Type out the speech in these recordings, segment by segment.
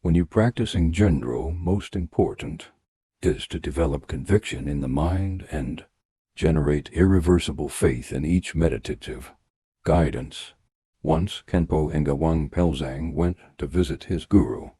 When you practice ngöndro, most important is to develop conviction in the mind and generate irreversible faith in each meditative guidance. Once Khenpo Ngawang Pelzang went to visit his guru.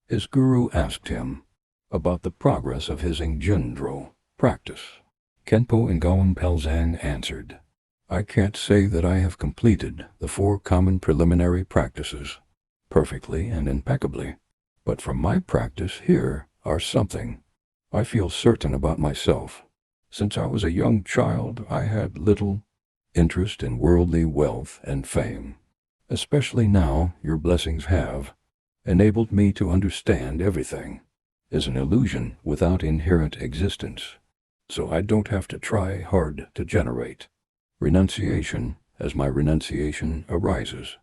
His guru asked him about the progress of his ngöndro practice. Khenpo Ngawang Pelzang answered, "I can't say that I have completed the 4 common preliminary practices perfectly and impeccably, but from my practice here are something I feel certain about myself. Since I was a young child, I had little interest in worldly wealth and fame. Especially now, your blessings have enabled me to understand everything is an illusion without inherent existence, so I don't have to try hard to generate renunciation as my renunciation arises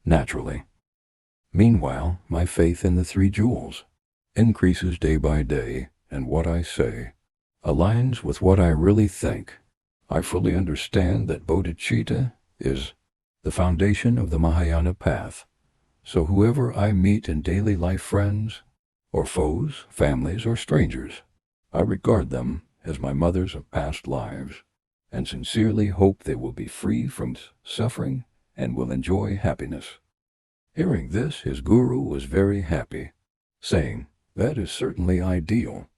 naturally. Meanwhile, my faith in the 3 jewels increases day by day, and what I say aligns with what I really think. I fully understand that bodhicitta is the foundation of the Mahayana path, so whoever I meet in daily life, friends or foes, families or strangers, I regard them as my mothers of past lives, and sincerely hope they will be free from suffering and will enjoy happiness." Hearing this, his guru was very happy, saying, "That is certainly ideal.